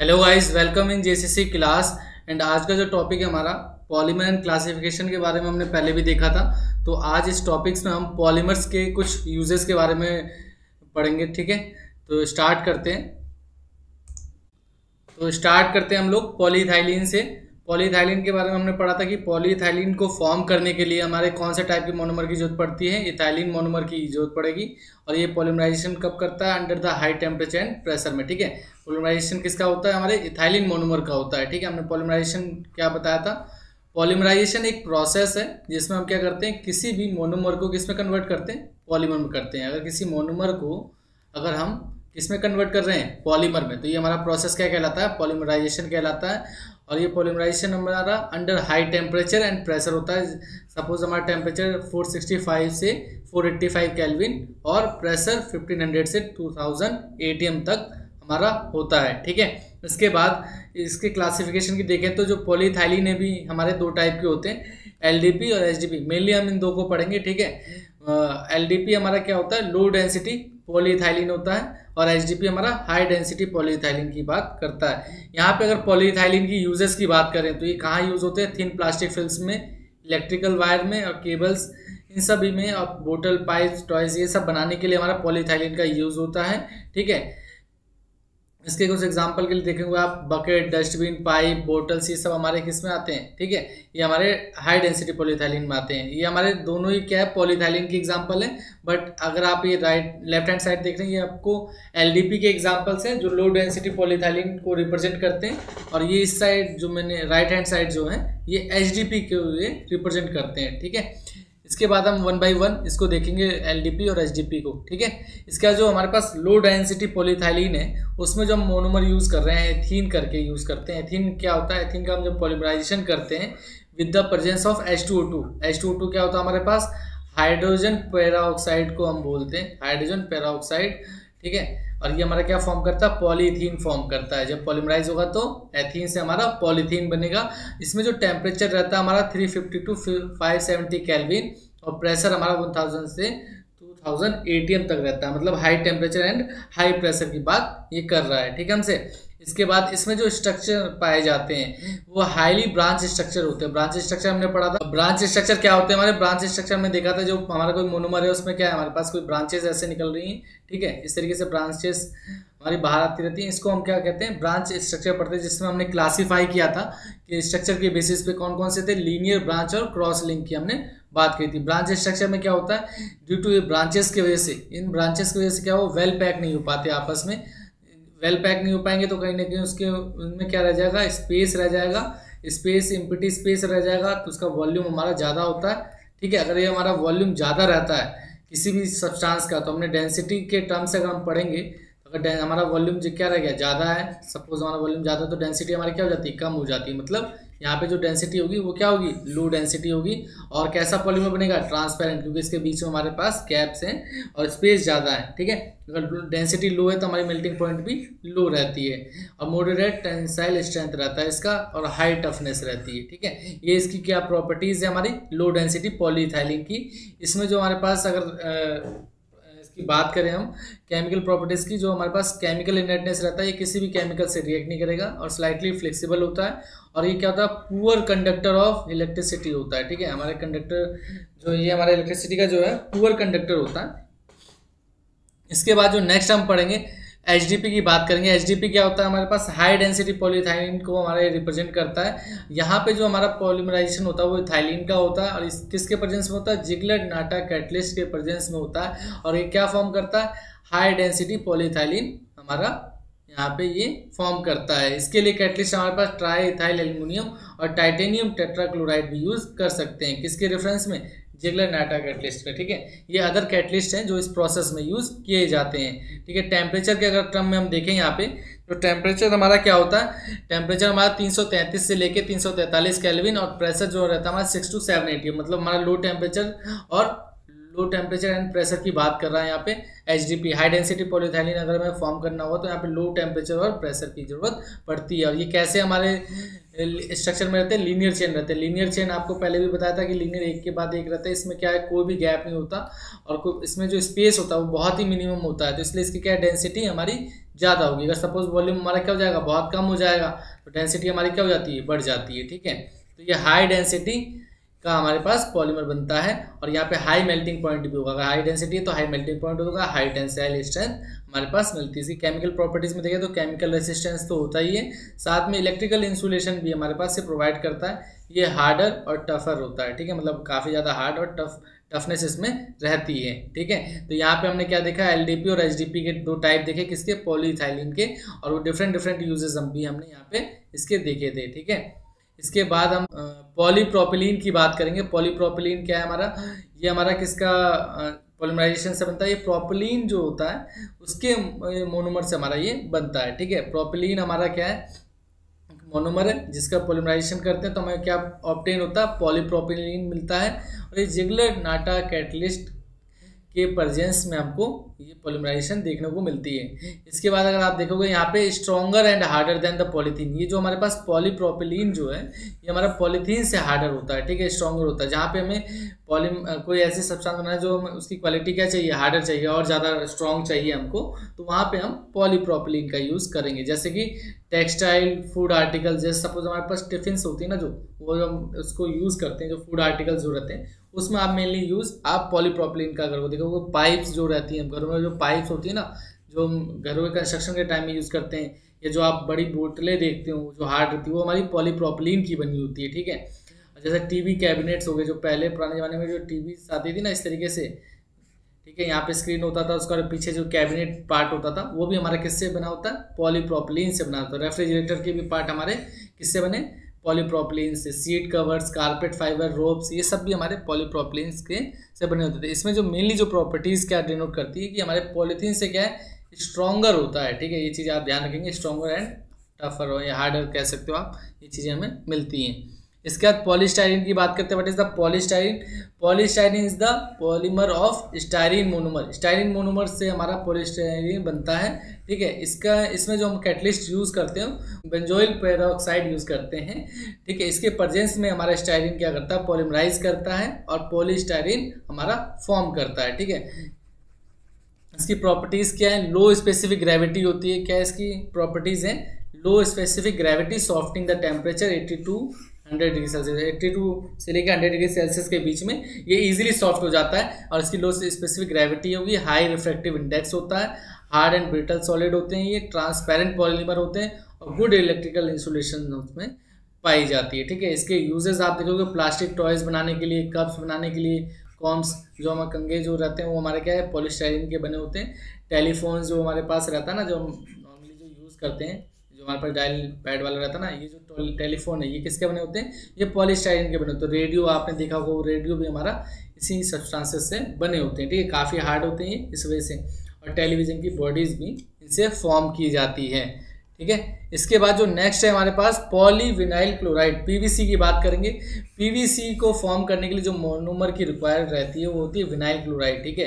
Hello guys, welcome in JCC class. And आज का जो टॉपिक है हमारा पॉलीमर एंड क्लासिफिकेशन के बारे में हमने पहले भी देखा था। तो आज इस टॉपिक्स में हम पॉलीमर्स के कुछ यूजेस के बारे में पढ़ेंगे। ठीक है, तो स्टार्ट करते हैं हम लोग पॉलीइथाइलिन से। पॉलीइथाइलिन के बारे में हमने पढ़ा था कि पॉलीइथाइलिन को फॉर्म करने के लिए हमारे कौन से टाइप के मोनोमर की जरूरत पड़ती है। इथाइलिन मोनोमर की जरूरत पड़ेगी। और ये पॉलीमराइजेशन कब करता है? Under the high temperature and pressure में। ठीक है, पॉलीमराइजेशन किसका होता है? हमारे इथाइलिन मोनोमर का होता है। ठीक है, हमने पॉलीमराइजेशन क्या बताया था? पॉलीमराइजेशन एक प्रोसेस है जिसमें हम क्या करते हैं, किसी भी मोनोमर को किस में कन्वर्ट करते हैं? पॉलीमर में करते हैं। अगर किसी मोनोमर को अगर हम किस में कन्वर्ट कर रहे हैं? पॉलीमर में, तो ये हमारा प्रोसेस क्या कहलाता है? पॉलीमराइजेशन कहलाता है। और ये पॉलीमराइजेशन हमारा under high temperature and pressure होता है। सपोज हमारा टेम्परेचर 465 से 485 केल्विन और प्रेशर 1500 से 2000 एटीएम तक हमारा होता है। ठीक है, इसके बाद इसके क्लासिफिकेशन की देखें तो जो पॉलीइथाइलिन है भी हमारे दो टाइप के होते हैं, एलडीपी और एचडीपी। मेनली हम इन दो को पढ़ेंगे। ठीक है, एलडीपी हमारा क्या होता है? लो डेंसिटी पॉलीइथाइलिन होता है। और एचडीपी हमारा हाई डेंसिटी पॉलीइथाइलिन की बात करता है। यहाँ पे अगर पॉलीइथाइलिन की यूजेस की बात करें तो ये कहाँ यूज होते हैं? थिन प्लास्टिक फिल्म्स में, इलेक्ट्रिकल वायर में और केबल्स, इन सभी में। और बोतल, पाइप्स, टॉयज, ये सब बनाने के लिए हमारा पॉलीइथाइलिन का यूज होता है। ठीक है, इसके कुछ एग्जांपल के लिए देखेंगे आप, बकेट, डस्टबिन, पाइप, बोटल्स, ये सब हमारे किस में आते हैं? ठीक है, ये हमारे हाई डेंसिटी पॉलीइथाइलिन में आते हैं। ये हमारे दोनों ही क्या है? पॉलीइथाइलिन की एग्जांपल है। बट अगर आप ये लेफ्ट हैंड साइड देख रहे हैं, ये आपको एलडीपी के एग्जांपल्स हैं जो लो डेंसिटी पॉलीइथाइलिन को रिप्रेजेंट करते हैं। और ये इस साइड जो मैंने राइट हैंड साइड जो है ये एचडीपी को ये रिप्रेजेंट करते हैं। ठीक है, इसके बाद हम वन बाय वन इसको देखेंगे, एलडीपी और एचडीपी को। ठीक है, इसका जो हमारे पास लो डेंसिटी पॉलीइथाइलिन है उसमें जो हम मोनोमर यूज कर रहे हैं, एथीन करके यूज करते हैं। एथीन क्या होता है? एथीन का हम जब पॉलीमराइजेशन करते हैं with the presence of H2O2। H2O2 क्या होता है हमारे पास? हाइड्रोजन पेरोक्साइड को हम बोलते हैं, हाइड्रोजन पेरोक्साइड। ठीक है, और ये हमारा क्या फॉर्म करता है? पॉलीथीन फॉर्म करता है। जब पॉलीमराइज होगा तो एथीन से हमारा पॉलीथीन बनेगा। इसमें जो टेम्परेचर रहता है हमारा 350 टू 570 केल्विन और प्रेशर हमारा 1000 से 2000 एटीएम तक रहता है। मतलब high temperature and high pressure की बात ये कर रहा है। ठीक है हमसे। इसके बाद इसमें जो स्ट्रक्चर पाए जाते हैं वो हाईली ब्रांच स्ट्रक्चर होते हैं। ब्रांच स्ट्रक्चर हमने पढ़ा था। ब्रांच स्ट्रक्चर क्या होते हैं? हमारे ब्रांच स्ट्रक्चर में देखा था, जो हमारा कोई मोनोमर है उसमें क्या है? हमारे पास कोई ब्रांचेस ऐसे निकल रही हैं। ठीक है, इस तरीके से ब्रांचेस हमारी बाहर आती रहती हैं। इसको हम क्या कहते हैं? ब्रांच स्ट्रक्चर पढ़ते हैं, जिसमें हमने क्लासीफाई किया था कि स्ट्रक्चर के बेसिस पे कौन कौन से थे। लीनियर, ब्रांच और क्रॉस लिंक की हमने बात की थी। ब्रांच स्ट्रक्चर में क्या होता है? ड्यू टू ये ब्रांचेस की वजह से, इन ब्रांचेस की वजह से क्या हो? वेल पैक नहीं हो पाते आपस में। वेल पैक नहीं हो पाएंगे तो कहीं ना कहीं उसके उनमें क्या रह जाएगा? स्पेस रह जाएगा, स्पेस, एम्प्टी स्पेस रह जाएगा, तो उसका वॉल्यूम हमारा ज़्यादा होता है। ठीक है, अगर ये हमारा वॉल्यूम ज़्यादा रहता है किसी भी सब्सटेंस का, तो हमने डेंसिटी के टर्म से अगर हम पढ़ेंगे तो अगर हमारा वॉल्यूम क्या रह गया? ज़्यादा है, सपोज हमारा वॉल्यूम ज़्यादा, तो डेंसिटी हमारी क्या हो जाती है? कम हो जाती है। मतलब यहाँ पे जो डेंसिटी होगी वो क्या होगी? लो डेंसिटी होगी। और कैसा पॉलीमर बनेगा? ट्रांसपेरेंट, क्योंकि इसके बीच में हमारे पास गैप्स हैं और स्पेस ज़्यादा है। ठीक है, अगर डेंसिटी लो है तो हमारी मेल्टिंग पॉइंट भी लो रहती है। और मॉडरेट टेंसाइल स्ट्रेंथ रहता है इसका, और हाई टफनेस रहती है। ठीक है, ये इसकी क्या प्रॉपर्टीज़ है हमारी लो डेंसिटी पॉलीइथाइलिन की। इसमें जो हमारे पास अगर की बात करें हम केमिकल प्रॉपर्टीज की, जो हमारे पास केमिकल इनर्टनेस रहता है, ये किसी भी केमिकल से रिएक्ट नहीं करेगा और स्लाइटली फ्लेक्सिबल होता है। और ये क्या होता है? पुअर कंडक्टर ऑफ इलेक्ट्रिसिटी होता है। ठीक है, हमारे कंडक्टर जो ये हमारे इलेक्ट्रिसिटी का जो है पुअर कंडक्टर होता है। इसके बाद जो नेक्स्ट हम पढ़ेंगे एचडीपी की बात करेंगे। एचडीपी क्या होता है? हमारे पास हाई डेंसिटी पॉलीइथाइलिन को हमारे रिप्रेजेंट करता है। यहाँ पे जो हमारा पॉलीमराइजेशन होता है वो इथाइलिन का होता है। और इस किसके प्रेजेंस में होता है? जिगलेट-नाटा कैटलिस्ट के प्रेजेंस में होता है। और ये क्या फॉर्म करता है? हाई डेंसिटी पॉलीइथाइलिन हमारा यहाँ पे ये फॉर्म करता है। इसके लिए कैटलिस्ट हमारे पास ट्राई इथाइल एल्यूमिनियम और टाइटेनियम टेट्राक्लोराइड भी यूज कर सकते हैं। किसके रेफरेंस में? जिगलेट-नाटा कैटलिस्ट में। ठीक है, ये अदर कैटलिस्ट हैं जो इस प्रोसेस में यूज किए जाते हैं। ठीक है, टेम्परेचर के अगर टर्म में हम देखें यहाँ पे, तो टेम्परेचर हमारा क्या होता है? टेम्परेचर हमारा 333 से लेके 343 केल्विन और प्रेशर जो रहता है हमारा 6 to 7 atm। मतलब हमारा लो टेम्परेचर और लो टेम्परेचर एंड प्रेशर की बात कर रहा है यहाँ पे। HDP हाई डेंसिटी पॉलीथाइलिन अगर हमें फॉर्म करना हुआ तो यहाँ पे लो टेम्परेचर और प्रेशर की जरूरत पड़ती है। और ये कैसे हमारे स्ट्रक्चर में रहते हैं, लीनियर चेन रहते हैं। लीनियर चेन आपको पहले भी बताया था कि लीनियर एक के बाद एक रहता है, इसमें क्या है कोई भी गैप नहीं होता और इसमें जो स्पेस होता है वो बहुत ही मिनिमम होता है, तो इसलिए इसकी क्या डेंसिटी हमारी ज़्यादा होगी। अगर सपोज वॉल्यूम हमारा क्या हो जाएगा, बहुत कम हो जाएगा, तो डेंसिटी हमारी क्या हो जाती है, बढ़ जाती है। ठीक है, तो ये हाई डेंसिटी का हमारे पास पॉलीमर बनता है और यहाँ पे हाई मेल्टिंग पॉइंट भी होगा। अगर हाई डेंसिटी है तो हाई मेल्टिंग पॉइंट होगा, हाई टेंसाइल स्ट्रेंथ हमारे पास मिलती है। इसकी केमिकल प्रॉपर्टीज में देखें तो केमिकल रेसिस्टेंस तो होता ही है, साथ में इलेक्ट्रिकल इंसुलेशन भी हमारे पास से प्रोवाइड करता है। ये हार्डर और टफर होता है। ठीक है, मतलब काफ़ी ज़्यादा हार्ड और टफनेस इसमें रहती है। ठीक है, तो यहाँ पे हमने क्या देखा, LDP और HDP के दो टाइप देखे, किसके, पॉलीइथाइलिन के, और वो डिफरेंट यूजेस भी हमने यहाँ पे इसके देखे थे। ठीक है, इसके बाद हम पॉलीप्रोपिलीन की बात करेंगे। पॉलीप्रोपिलीन क्या है हमारा, ये हमारा किसका पॉलीमराइजेशन से बनता है, ये प्रोपिलीन जो होता है उसके मोनोमर से हमारा ये बनता है। ठीक है, प्रोपिलीन हमारा क्या है, मोनोमर है जिसका पॉलीमराइजेशन करते हैं तो हमें क्या ऑब्टेन होता है, पॉलीप्रोपिलीन मिलता है। और ये जिगलर नाटा कैटलिस्ट के प्रेजेंस में हमको ये पॉलीमराइजेशन देखने को मिलती है। इसके बाद अगर आप देखोगे यहाँ पे stronger and harder than the polythene, ये जो हमारे पास पॉलीप्रोपिलीन जो है ये हमारा पॉलीथीन से हार्डर होता है। ठीक है, स्ट्रॉन्गर होता है। जहाँ पे हमें कोई ऐसी सब्सटेंस बनाना है जो उसकी क्वालिटी क्या चाहिए, हार्डर चाहिए और ज़्यादा स्ट्रॉन्ग चाहिए हमको, तो वहाँ पे हम पॉलीप्रोपिलीन का यूज़ करेंगे। जैसे कि टेक्सटाइल, फूड आर्टिकल, जैसे सपोज हमारे पास टिफिन्स होती है ना, जो वो हम उसको यूज़ करते हैं, जो फूड आर्टिकल्स जो रहते हैं उसमें आप मेनली यूज़ आप पॉलीप्रोपिलीन का करोगे। देखो पाइप्स जो रहती हैं घरों में, जो पाइप्स होती है ना, जो हम घरों के कंस्ट्रक्शन के टाइम में यूज़ करते हैं, या जो आप बड़ी बोतलें देखते हो जो हार्ड रहती है वो हमारी पॉलीप्रोपिलीन की बनी होती है। ठीक है, जैसे टीवी कैबिनेट्स हो गए, जो पहले पुराने ज़माने में जो टीवी आती थी ना इस तरीके से, ठीक है, यहाँ पे स्क्रीन होता था, उसका पीछे जो कैबिनेट पार्ट होता था वो भी हमारा किससे बना होता है, पॉलीप्रोपिलीन से बना होता है। रेफ्रिजरेटर के भी पार्ट हमारे किससे बने, पॉलीप्रोपिलीन से। Seat covers, carpet fibre, ropes, ये सब भी हमारे पॉलीप्रोपिलीन के से बने होते थे। इसमें जो मेनली जो प्रॉपर्टीज़ क्या डिनोट करती है कि हमारे पॉलीथीन से क्या है, स्ट्रॉन्गर होता है। ठीक है, ये चीज़ आप ध्यान रखेंगे, स्ट्रॉन्गर एंड टफर हो या हार्डर कह सकते हो आप, ये चीज़ें हमें मिलती हैं। इसके बाद पॉलीस्टाइरीन की बात करते हैं। What is the polystyrene, polystyrene is the polymer of styrene monomer. Styrene monomer से हमारा पॉलीस्टाइरीन बनता है। ठीक है, इसमें जो हम कैटलिस्ट यूज़ करते हैं बेंजोइल पेरोक्साइड यूज़ करते हैं। ठीक है, इसके प्रेजेंस में हमारा स्टाइरीन क्या करता है, पॉलीमराइज करता है और पॉलीस्टाइरीन हमारा फॉर्म करता है। ठीक है, इसकी प्रॉपर्टीज़ क्या है, लो स्पेसिफिक ग्रेविटी होती है। क्या इसकी प्रॉपर्टीज़ हैं, लो specific gravity, softening the temperature 100 degree Celsius, 82 से लेकर 100 डिग्री सेल्सियस के बीच में ये इजीली सॉफ्ट हो जाता है। और इसकी लो स्पेसिफिक ग्रेविटी होगी, हाई रिफ्रैक्टिव इंडेक्स होता है, हार्ड एंड ब्रिटल सॉलिड होते हैं, ये ट्रांसपेरेंट पॉलीमर होते हैं और गुड इलेक्ट्रिकल इंसुलेशन उसमें पाई जाती है। ठीक है, इसके यूजेस आप देखोगे प्लास्टिक टॉयज़ बनाने के लिए, कप्स बनाने के लिए, कॉम्स जो हमारे कंगे जो रहते हैं वो हमारे क्या है, पॉलीस्टाइरीन के बने होते हैं। टेलीफोन जो हमारे पास रहता है ना, जो हम नॉर्मली जो यूज़ करते हैं, जो हमारे पास डायल पैड वाला रहता है ना, ये जो टेलीफोन है ये किसके बने होते हैं, ये पॉलीस्टाइरीन के बने होते हैं। रेडियो आपने देखा होगा, रेडियो भी हमारा इसी सब्सटेंसेस से बने होते हैं। ठीक है, काफ़ी हार्ड होते हैं इस वजह से, और टेलीविज़न की बॉडीज़ भी इनसे फॉर्म की जाती है। ठीक है, इसके बाद जो नेक्स्ट है हमारे पास पॉलीविनाइल क्लोराइड, PVC की बात करेंगे। PVC को फॉर्म करने के लिए जो मोनोमर की रिक्वायर्ड रहती है वो होती है विनाइल क्लोराइड। ठीक है,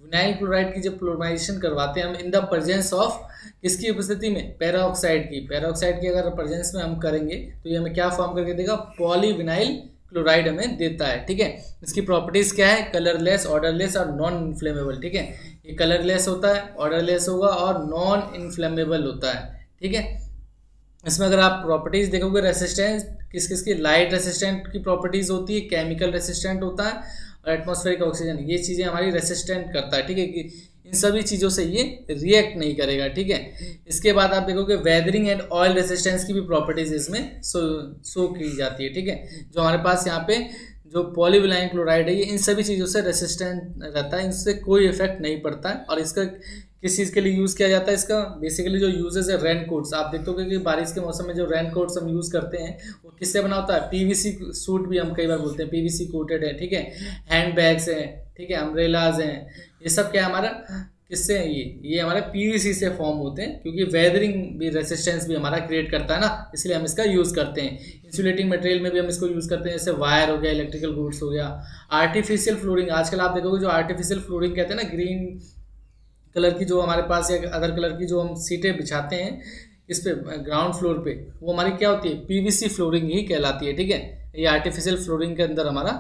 विनाइल क्लोराइड की जब पॉलीमराइजेशन करवाते हैं हम इन द प्रेजेंस ऑफ किसकी उपस्थिति में, पेरोक्साइड की। पेरोक्साइड की अगर प्रेजेंस में हम करेंगे तो ये हमें क्या फॉर्म करके देगा, पॉलीविनाइल क्लोराइड हमें देता है। ठीक है, इसकी प्रॉपर्टीज़ क्या है, कलरलेस, ऑर्डरलेस और नॉन इन्फ्लेमेबल। ठीक है, ये कलरलेस होता है, ऑर्डरलेस होगा और नॉन इन्फ्लेमेबल होता है। ठीक है, इसमें अगर आप प्रॉपर्टीज़ देखोगे, रेसिस्टेंस किस किस की, लाइट रेसिस्टेंट की प्रॉपर्टीज़ होती है, केमिकल रेसिस्टेंट होता है और एटमॉस्फेरिक ऑक्सीजन, ये चीज़ें हमारी रेसिस्टेंट करता है। ठीक है, कि इन सभी चीज़ों से ये रिएक्ट नहीं करेगा। ठीक है, इसके बाद आप देखोगे वेदरिंग एंड ऑयल रेसिस्टेंस की भी प्रॉपर्टीज़ इसमें शो की जाती है। ठीक है, जो हमारे पास यहाँ पे जो पॉलीविनाइल क्लोराइड है ये इन सभी चीज़ों से रेसिस्टेंट रहता है, इनसे कोई इफेक्ट नहीं पड़ता है। और इसका किस चीज़ के लिए यूज़ किया जाता है, इसका बेसिकली जो यूजेस है रेन कोट्स, आप देखते हो कि बारिश के मौसम में जो रेन कोट्स हम यूज़ करते हैं वो किससे बना होता है, PVC सूट भी हम कई बार बोलते हैं, PVC कोटेड है। ठीक है, हैंड बैग्स हैं, ठीक है, अम्ब्रेलाज हैं, ये सब क्या है हमारा किससे ये हमारे पीवीसी से फॉर्म होते हैं, क्योंकि वेदरिंग भी रेसिस्टेंस भी हमारा क्रिएट करता है ना, इसलिए हम इसका यूज़ करते हैं। इंसुलेटिंग मटेरियल में भी हम इसको यूज़ करते हैं, जैसे वायर हो गया, इलेक्ट्रिकल गुड्स हो गया। आर्टिफिशियल फ्लोरिंग, आजकल आप देखोगे जो आर्टिफिशियल फ्लोरिंग कहते हैं ना, ग्रीन कलर की जो हमारे पास या अदर कलर की जो हम सीटें बिछाते हैं इस पे ग्राउंड फ्लोर पे, वो हमारी क्या होती है, पीवीसी फ्लोरिंग ही कहलाती है। ठीक है, ये आर्टिफिशियल फ्लोरिंग के अंदर हमारा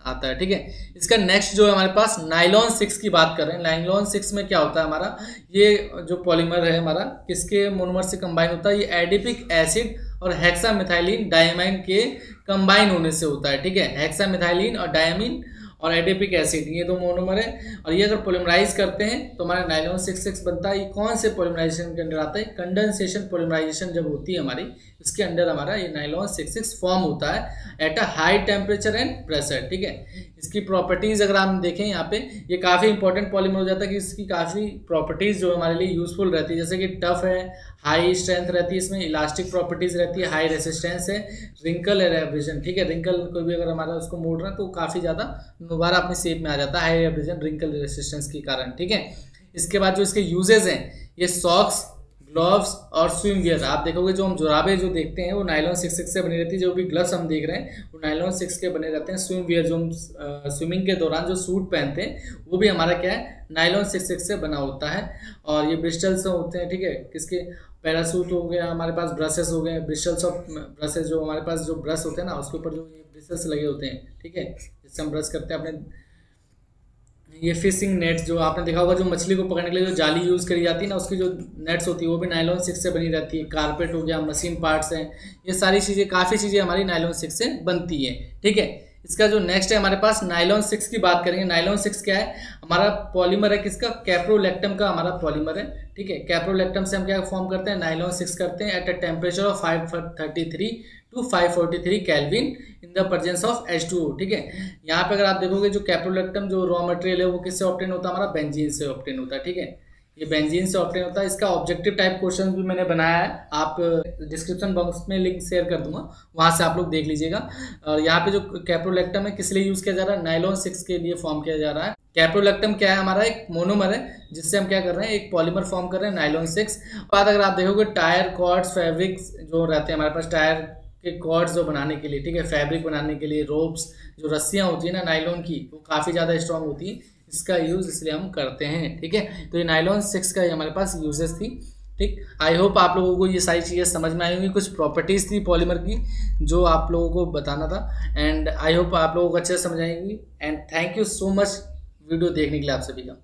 आता है। ठीक है, इसका नेक्स्ट जो है हमारे पास नाइलॉन 6 की बात कर रहे हैं। नाइलॉन 6 में क्या होता है हमारा, ये जो पॉलीमर है हमारा किसके मोनोमर से कंबाइन होता है, ये एडिपिक एसिड और हेक्सामिथाइलिन डायमाइन के कंबाइन होने से होता है। ठीक है, हेक्सामिथाइलिन और डायमीन और एडिपिक एसिड, ये दो मोनोमर है, और ये अगर पॉलीमराइज करते हैं तो हमारा नाइलॉन 6 बनता है। ये कौन से पॉलीमराइजेशन के अंडर आता है, कंडेंसेशन पॉलीमराइजेशन जब होती है हमारी, इसके अंडर हमारा ये नाइलॉन 6 फॉर्म होता है at a high temperature and pressure. ठीक है, इसकी प्रॉपर्टीज अगर हम देखें यहाँ पे, ये काफ़ी इंपॉर्टेंट पॉलीमर हो जाता है कि इसकी काफ़ी प्रॉपर्टीज जो हमारे लिए यूजफुल रहती है, जैसे कि टफ है, हाई स्ट्रेंथ रहती है, इसमें इलास्टिक प्रॉपर्टीज रहती है, हाई रेसिस्टेंस है, रिंकल है एब्रेजन। ठीक है, रिंकल कोई भी अगर हमारा उसको मोड़ रहा है तो काफ़ी ज़्यादा दोबारा अपनी शेप में आ जाता है, हाई एब्रेजन रिंकल रेसिस्टेंस के कारण। ठीक है, इसके बाद जो इसके यूजेज हैं, ये सॉक्स, ग्लव्स और स्विम वियर, आप देखोगे जो हम जुराबे जो देखते हैं वो नाइलॉन 6 से बनी रहती है, जो भी ग्लव्स हम देख रहे हैं वो नाइलॉन 6 के बने रहते हैं। स्विम वियर जो हम स्विमिंग के दौरान जो सूट पहनते हैं वो भी हमारा क्या है, नाइलॉन 6 से बना होता है। और ये ब्रिस्टल्स होते हैं। ठीक है, किसके, पैरासूट हो गया, हमारे पास ब्रशेस हो गए, ब्रिस्टल्स ऑफ ब्रशेस, जो हमारे पास जो ब्रश होते हैं ना उसके ऊपर जो ये ब्रिस्टल्स लगे होते हैं। ठीक है, जिससे हम ब्रश करते हैं अपने। ये फिशिंग नेट्स जो आपने देखा होगा, जो मछली को पकड़ने के लिए जो जाली यूज़ करी जाती है ना, उसकी जो नेट्स होती है वो भी नाइलॉन 6 से बनी रहती है। कारपेट हो गया, मशीन पार्ट्स हैं, ये सारी चीज़ें, काफ़ी चीज़ें हमारी नाइलॉन 6 से बनती है। ठीक है, इसका जो नेक्स्ट है हमारे पास नाइलॉन 6 की बात करेंगे। नाइलॉन 6 क्या है, हमारा पॉलीमर है किसका, कैप्रोलैक्टम का हमारा पॉलीमर है। ठीक है, कैप्रोलैक्टम से हम क्या फॉर्म करते हैं, नाइलॉन 6 करते हैं at a temperature of 533 to 543 kelvin in the presence of H2O। ठीक है, यहाँ पे अगर आप देखोगे जो कैप्रोलैक्टम जो रॉ मटेरियल है वो किससे ऑब्टेन होता है, हमारा बेंजीन से ऑब्टेन होता है। ठीक है, ये बेंजीन से ऑब्टेन होता है। इसका ऑब्जेक्टिव टाइप क्वेश्चन भी मैंने बनाया है, आप डिस्क्रिप्शन बॉक्स में लिंक शेयर कर दूंगा, वहां से आप लोग देख लीजिएगा। और यहाँ पे जो कैप्रोलैक्टम है किस लिए यूज किया जा रहा है, नाइलॉन 6 के लिए फॉर्म किया जा रहा है। कैप्रोलैक्टम क्या है, हमारा एक मोनोमर है जिससे हम क्या कर रहे हैं, एक पॉलीमर फॉर्म कर रहे हैं, नाइलॉन 6। बाद अगर आप देखोगे टायर, कॉर्ड्स, फैब्रिक्स जो रहते हैं हमारे पास, टायर के कॉर्ड्स जो बनाने के लिए, ठीक है, फैब्रिक बनाने के लिए, रोप्स, जो रस्सियाँ होती है ना नाइलॉन की, वो काफ़ी ज़्यादा स्ट्रॉन्ग होती है, इसका यूज़ इसलिए हम करते हैं। ठीक है, तो ये नाइलॉन 6 का हमारे पास यूजेस थी। ठीक, आई होप आप लोगों को ये सारी चीज़ें समझ में आई होंगी। कुछ प्रॉपर्टीज़ थी पॉलीमर की जो आप लोगों को बताना था, एंड आई होप आप लोगों को अच्छे से समझ आएंगी। And thank you so much video देखने के लिए आप सभी का।